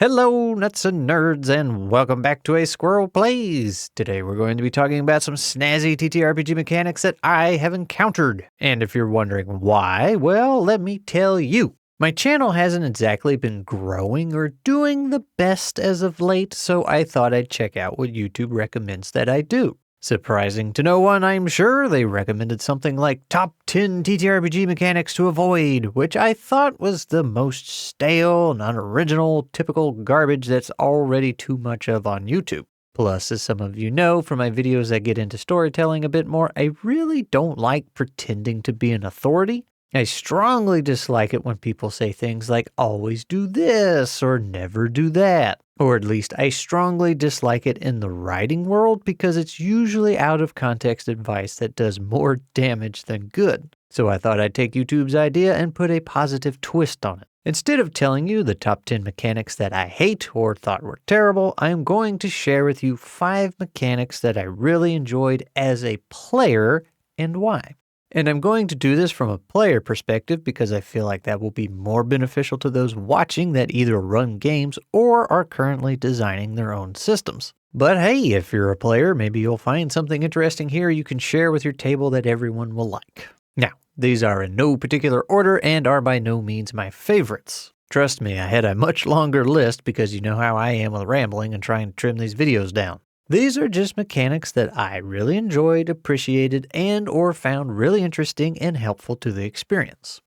Hello, nuts and nerds, and welcome back to a Squirrel Plays. Today we're going to be talking about some snazzy TTRPG mechanics that I have encountered. And if you're wondering why, well, let me tell you. My channel hasn't exactly been growing or doing the best as of late, so I thought I'd check out what YouTube recommends that I do. Surprising to no one, I'm sure, they recommended something like top 10 TTRPG mechanics to avoid, which I thought was the most stale, non-original, typical garbage that's already too much of on YouTube. Plus, as some of you know from my videos that get into storytelling a bit more, I really don't like pretending to be an authority. I strongly dislike it when people say things like, always do this, or never do that. Or at least I strongly dislike it in the writing world because it's usually out of context advice that does more damage than good. So I thought I'd take YouTube's idea and put a positive twist on it. Instead of telling you the top 10 mechanics that I hate or thought were terrible, I'm going to share with you 5 mechanics that I really enjoyed as a player and why. And I'm going to do this from a player perspective because I feel like that will be more beneficial to those watching that either run games or are currently designing their own systems. But hey, if you're a player, maybe you'll find something interesting here you can share with your table that everyone will like. Now, these are in no particular order and are by no means my favorites. Trust me, I had a much longer list because you know how I am with rambling and trying to trim these videos down. These are just mechanics that I really enjoyed, appreciated, and or found really interesting and helpful to the experience.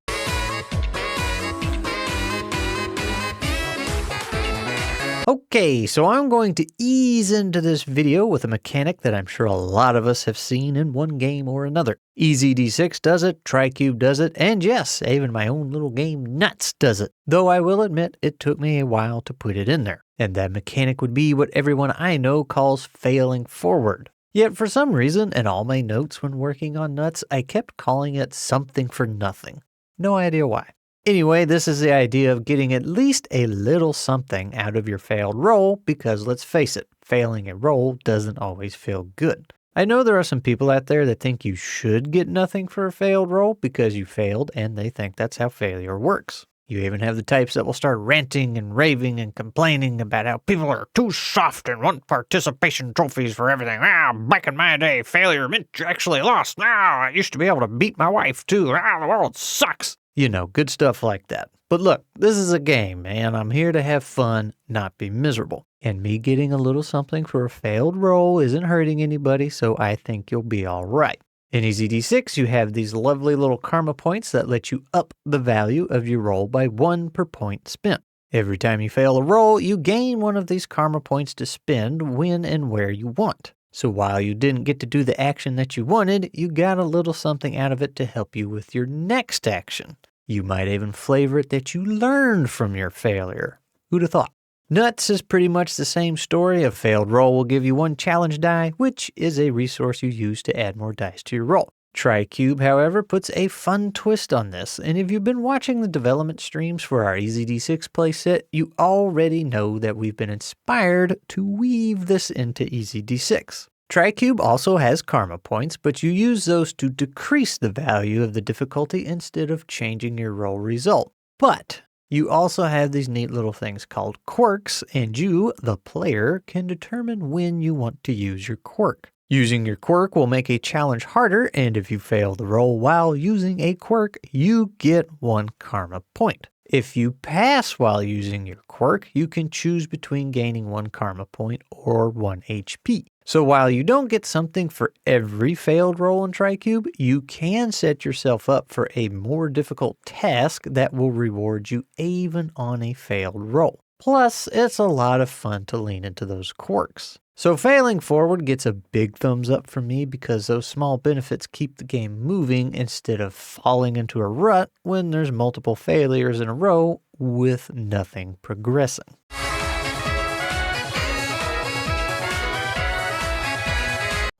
Okay, so I'm going to ease into this video with a mechanic that I'm sure a lot of us have seen in one game or another. EZD6 does it, TriCube does it, and yes, even my own little game Nuts does it. Though I will admit it took me a while to put it in there. And that mechanic would be what everyone I know calls failing forward. Yet for some reason, in all my notes when working on Nuts, I kept calling it something for nothing. No idea why. Anyway, this is the idea of getting at least a little something out of your failed roll because let's face it, failing a roll doesn't always feel good. I know there are some people out there that think you should get nothing for a failed roll because you failed and they think that's how failure works. You even have the types that will start ranting and raving and complaining about how people are too soft and want participation trophies for everything. Back in my day, failure meant you actually lost. I used to be able to beat my wife too. The world sucks. You know, good stuff like that. But look, this is a game, man. I'm here to have fun, not be miserable. And me getting a little something for a failed roll isn't hurting anybody, so I think you'll be all right. In EZD6, you have these lovely little karma points that let you up the value of your roll by 1 per point spent. Every time you fail a roll, you gain one of these karma points to spend when and where you want. So while you didn't get to do the action that you wanted, you got a little something out of it to help you with your next action. You might even flavor it that you learned from your failure. Who'd have thought? Nuts is pretty much the same story. A failed roll will give you 1 challenge die, which is a resource you use to add more dice to your roll. TriCube, however, puts a fun twist on this, and if you've been watching the development streams for our EZD6 playset, you already know that we've been inspired to weave this into EZD6. TriCube also has karma points, but you use those to decrease the value of the difficulty instead of changing your roll result. But you also have these neat little things called quirks, and you, the player, can determine when you want to use your quirk. Using your quirk will make a challenge harder, and if you fail the roll while using a quirk, you get 1 karma point. If you pass while using your quirk, you can choose between gaining 1 karma point or 1 HP. So while you don't get something for every failed roll in TriCube, you can set yourself up for a more difficult task that will reward you even on a failed roll. Plus, it's a lot of fun to lean into those quirks. So failing forward gets a big thumbs up from me because those small benefits keep the game moving instead of falling into a rut when there's multiple failures in a row with nothing progressing.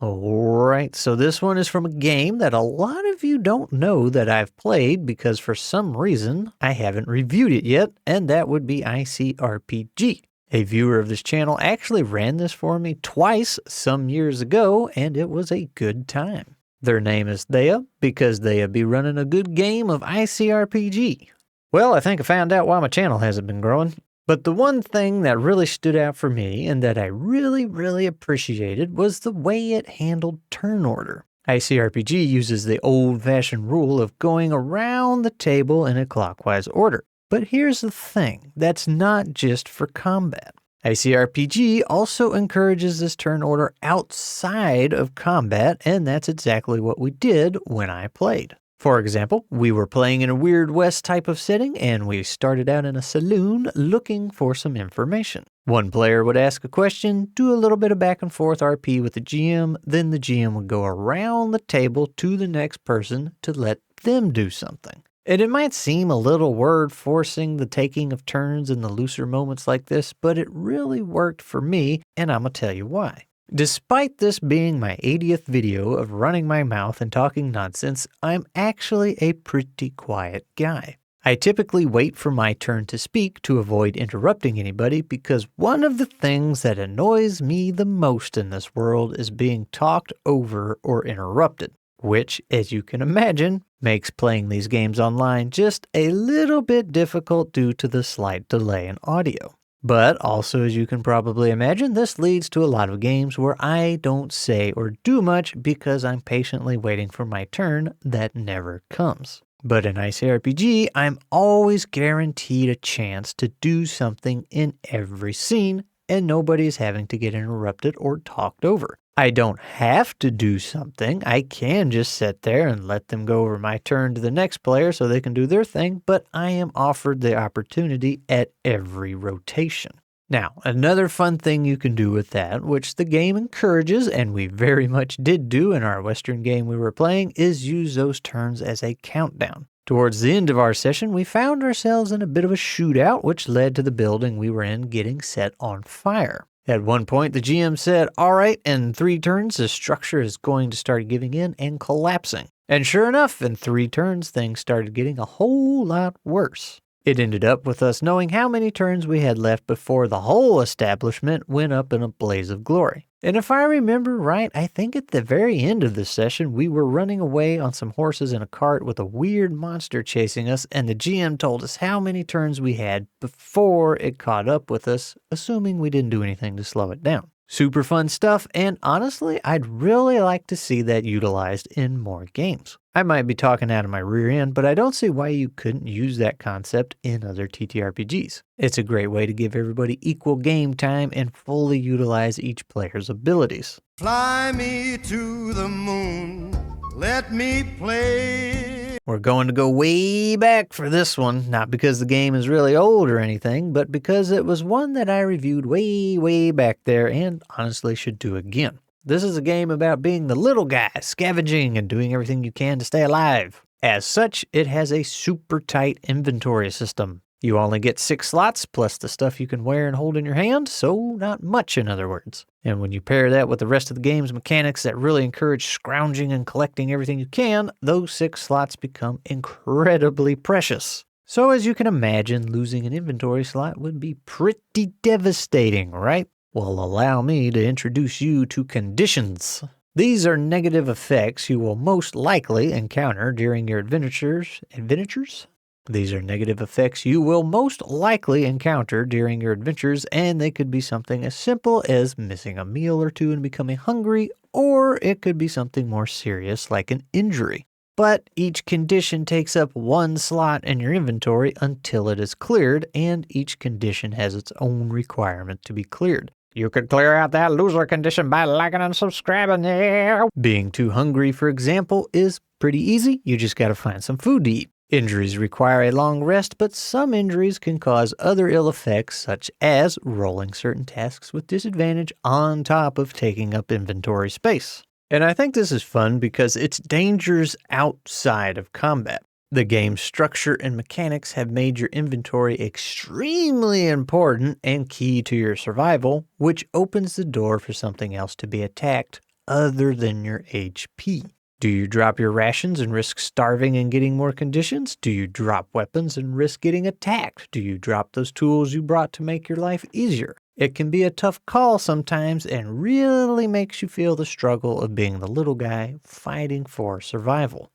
Alright, so this one is from a game that a lot of you don't know that I've played because for some reason I haven't reviewed it yet, and that would be ICRPG. A viewer of this channel actually ran this for me twice some years ago, and it was a good time. Their name is Thea because they'll be running a good game of ICRPG. Well, I think I found out why my channel hasn't been growing. But the one thing that really stood out for me and that I really appreciated was the way it handled turn order. ICRPG uses the old-fashioned rule of going around the table in a clockwise order. But here's the thing, that's not just for combat. ICRPG also encourages this turn order outside of combat, and that's exactly what we did when I played. For example, we were playing in a Weird West type of setting, and we started out in a saloon looking for some information. One player would ask a question, do a little bit of back and forth RP with the GM, then the GM would go around the table to the next person to let them do something. And it might seem a little word forcing the taking of turns in the looser moments like this, but it really worked for me, and I'm gonna tell you why. Despite this being my 80th video of running my mouth and talking nonsense, I'm actually a pretty quiet guy. I typically wait for my turn to speak to avoid interrupting anybody because one of the things that annoys me the most in this world is being talked over or interrupted, which, as you can imagine, makes playing these games online just a little bit difficult due to the slight delay in audio. But also, as you can probably imagine, this leads to a lot of games where I don't say or do much because I'm patiently waiting for my turn that never comes. But in ICRPG, I'm always guaranteed a chance to do something in every scene, and nobody's having to get interrupted or talked over. I don't have to do something. I can just sit there and let them go over my turn to the next player so they can do their thing, but I am offered the opportunity at every rotation. Now, another fun thing you can do with that, which the game encourages, and we very much did do in our Western game we were playing, is use those turns as a countdown. Towards the end of our session, we found ourselves in a bit of a shootout, which led to the building we were in getting set on fire. At one point, the GM said, all right, in 3 turns, the structure is going to start giving in and collapsing. And sure enough, in 3 turns, things started getting a whole lot worse. It ended up with us knowing how many turns we had left before the whole establishment went up in a blaze of glory. And if I remember right, I think at the very end of the session, we were running away on some horses in a cart with a weird monster chasing us, and the GM told us how many turns we had before it caught up with us, assuming we didn't do anything to slow it down. Super fun stuff, and honestly, I'd really like to see that utilized in more games. I might be talking out of my rear end, but I don't see why you couldn't use that concept in other TTRPGs. It's a great way to give everybody equal game time and fully utilize each player's abilities. Fly me to the moon, let me play. We're going to go way back for this one, not because the game is really old or anything, but because it was one that I reviewed way back there and honestly should do again. This is a game about being the little guy, scavenging and doing everything you can to stay alive. As such, it has a super tight inventory system. You only get 6 slots plus the stuff you can wear and hold in your hand, so not much in other words. And when you pair that with the rest of the game's mechanics that really encourage scrounging and collecting everything you can, those 6 slots become incredibly precious. So as you can imagine, losing an inventory slot would be pretty devastating, right? Well, allow me to introduce you to conditions. These are negative effects you will most likely encounter during your adventures? These are negative effects you will most likely encounter during your adventures, and they could be something as simple as missing a meal or 2 and becoming hungry, or it could be something more serious like an injury. But each condition takes up 1 slot in your inventory until it is cleared, and each condition has its own requirement to be cleared. You could clear out that loser condition by liking and subscribing. Yeah. Being too hungry, for example, is pretty easy. You just gotta find some food to eat. Injuries require a long rest, but some injuries can cause other ill effects, such as rolling certain tasks with disadvantage on top of taking up inventory space. And I think this is fun because it's dangers outside of combat. The game's structure and mechanics have made your inventory extremely important and key to your survival, which opens the door for something else to be attacked other than your HP. Do you drop your rations and risk starving and getting more conditions? Do you drop weapons and risk getting attacked? Do you drop those tools you brought to make your life easier? It can be a tough call sometimes and really makes you feel the struggle of being the little guy fighting for survival.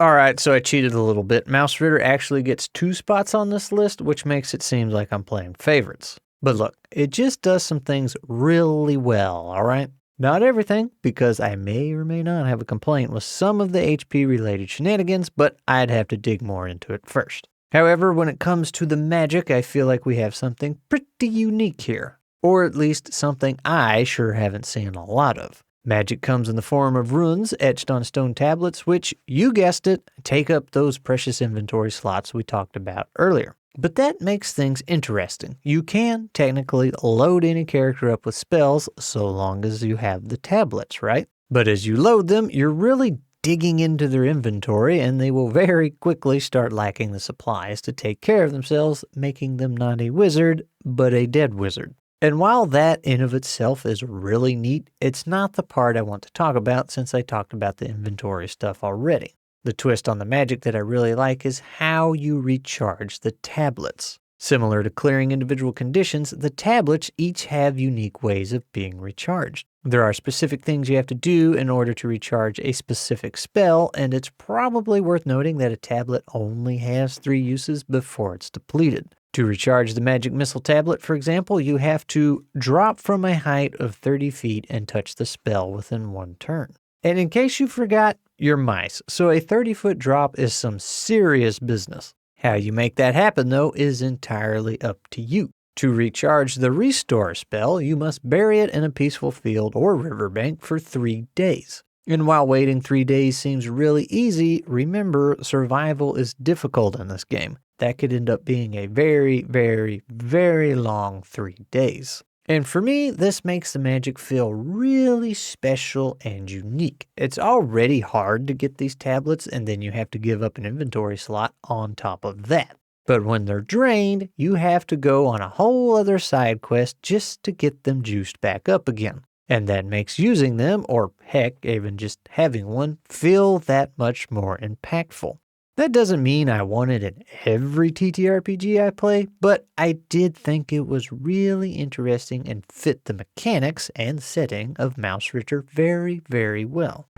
Alright, so I cheated a little bit. Mausritter actually gets 2 spots on this list, which makes it seem like I'm playing favorites. But look, it just does some things really well, alright? Not everything, because I may or may not have a complaint with some of the HP related shenanigans, but I'd have to dig more into it first. However, when it comes to the magic, I feel like we have something pretty unique here. Or at least something I sure haven't seen a lot of. Magic comes in the form of runes etched on stone tablets, which, you guessed it, take up those precious inventory slots we talked about earlier. But that makes things interesting. You can technically load any character up with spells so long as you have the tablets, right? But as you load them, you're really digging into their inventory and they will very quickly start lacking the supplies to take care of themselves, making them not a wizard, but a dead wizard. And while that in of itself is really neat, it's not the part I want to talk about since I talked about the inventory stuff already. The twist on the magic that I really like is how you recharge the tablets. Similar to clearing individual conditions, the tablets each have unique ways of being recharged. There are specific things you have to do in order to recharge a specific spell, and it's probably worth noting that a tablet only has 3 uses before it's depleted. To recharge the magic missile tablet, for example, you have to drop from a height of 30 feet and touch the spell within 1 turn. And in case you forgot, you're mice, so a 30-foot drop is some serious business. How you make that happen, though, is entirely up to you. To recharge the restore spell, you must bury it in a peaceful field or riverbank for 3 days. And while waiting 3 days seems really easy, remember, survival is difficult in this game. That could end up being a very, very, very long 3 days. And for me, this makes the magic feel really special and unique. It's already hard to get these tablets, and then you have to give up an inventory slot on top of that. But when they're drained, you have to go on a whole other side quest just to get them juiced back up again. And that makes using them, or heck, even just having one, feel that much more impactful. That doesn't mean I want it in every TTRPG I play, but I did think it was really interesting and fit the mechanics and setting of Mausritter very, very well.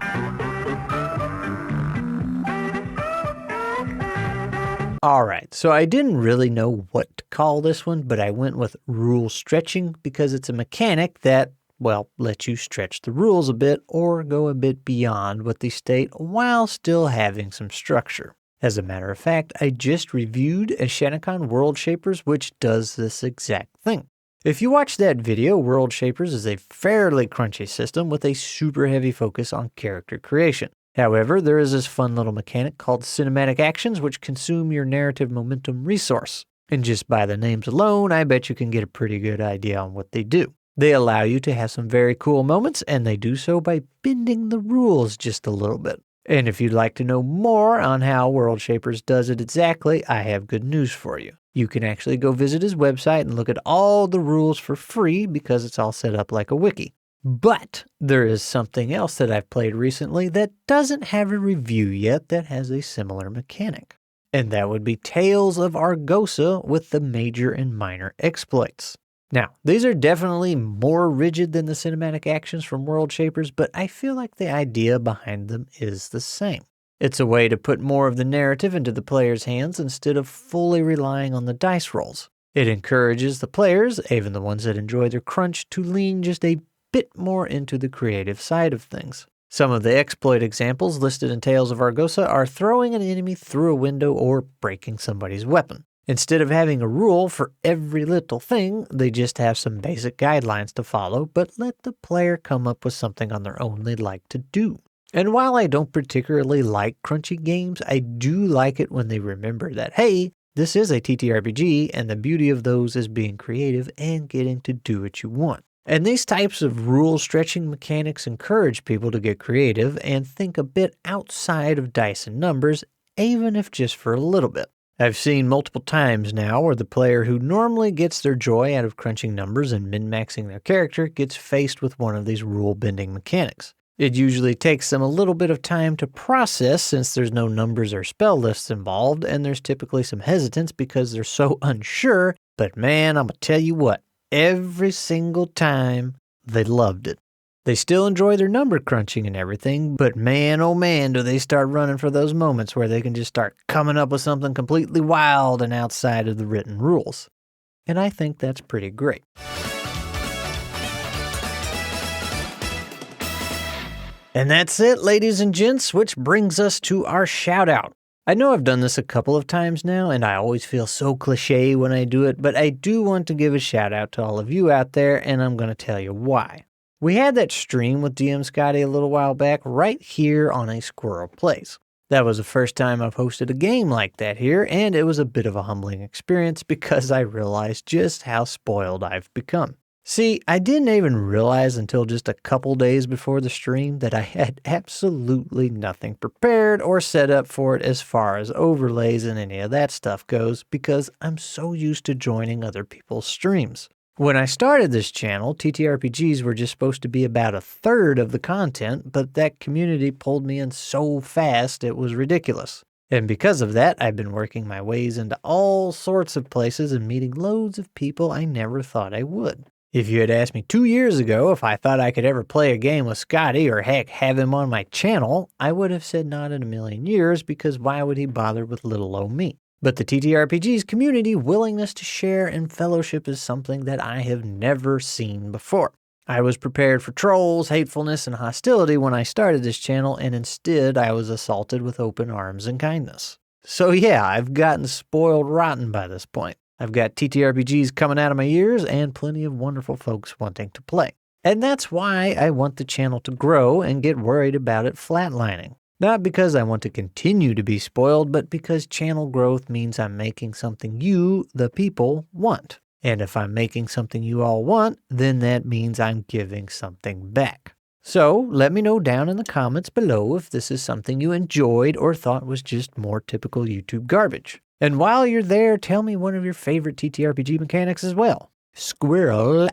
Alright, so I didn't really know what to call this one, but I went with rule stretching because it's a mechanic that, well, lets you stretch the rules a bit or go a bit beyond what they state while still having some structure. As a matter of fact, I just reviewed Ishanekon Worldshapers, which does this exact thing. If you watch that video, Worldshapers is a fairly crunchy system with a super heavy focus on character creation. However, there is this fun little mechanic called cinematic actions, which consume your narrative momentum resource. And just by the names alone, I bet you can get a pretty good idea on what they do. They allow you to have some very cool moments, and they do so by bending the rules just a little bit. And if you'd like to know more on how Worldshapers does it exactly, I have good news for you. You can actually go visit his website and look at all the rules for free because it's all set up like a wiki. But there is something else that I've played recently that doesn't have a review yet that has a similar mechanic. And that would be Talesofargosa with the major and minor exploits. Now, these are definitely more rigid than the cinematic actions from Worldshapers, but I feel like the idea behind them is the same. It's a way to put more of the narrative into the player's hands instead of fully relying on the dice rolls. It encourages the players, even the ones that enjoy their crunch, to lean just a bit more into the creative side of things. Some of the exploit examples listed in Talesofargosa are throwing an enemy through a window or breaking somebody's weapon. Instead of having a rule for every little thing, they just have some basic guidelines to follow, but let the player come up with something on their own they'd like to do. And while I don't particularly like crunchy games, I do like it when they remember that, hey, this is a TTRPG, and the beauty of those is being creative and getting to do what you want. And these types of rule-stretching mechanics encourage people to get creative and think a bit outside of dice and numbers, even if just for a little bit. I've seen multiple times now where the player who normally gets their joy out of crunching numbers and min-maxing their character gets faced with one of these rule-bending mechanics. It usually takes them a little bit of time to process since there's no numbers or spell lists involved, and there's typically some hesitance because they're so unsure, but man, I'm gonna tell you what, every single time they loved it. They still enjoy their number crunching and everything, but man, oh man, do they start running for those moments where they can just start coming up with something completely wild and outside of the written rules. And I think that's pretty great. And that's it, ladies and gents, which brings us to our shout out. I know I've done this a couple of times now, and I always feel so cliche when I do it, but I do want to give a shout out to all of you out there, and I'm going to tell you why. We had that stream with DM Scotty a little while back right here on a Squirrel Plays. That was the first time I've hosted a game like that here, and it was a bit of a humbling experience because I realized just how spoiled I've become. See, I didn't even realize until just a couple days before the stream that I had absolutely nothing prepared or set up for it as far as overlays and any of that stuff goes because I'm so used to joining other people's streams. When I started this channel, TTRPGs were just supposed to be about a third of the content, but that community pulled me in so fast it was ridiculous. And because of that, I've been working my ways into all sorts of places and meeting loads of people I never thought I would. If you had asked me 2 years ago if I thought I could ever play a game with Scotty or heck have him on my channel, I would have said not in a million years because why would he bother with little old me? But the TTRPG's community willingness to share and fellowship is something that I have never seen before. I was prepared for trolls, hatefulness, and hostility when I started this channel, and instead I was assaulted with open arms and kindness. So yeah, I've gotten spoiled rotten by this point. I've got TTRPGs coming out of my ears and plenty of wonderful folks wanting to play. And that's why I want the channel to grow and get worried about it flatlining. Not because I want to continue to be spoiled, but because channel growth means I'm making something you, the people, want. And if I'm making something you all want, then that means I'm giving something back. So let me know down in the comments below if this is something you enjoyed or thought was just more typical YouTube garbage. And while you're there, tell me one of your favorite TTRPG mechanics as well. Squirrel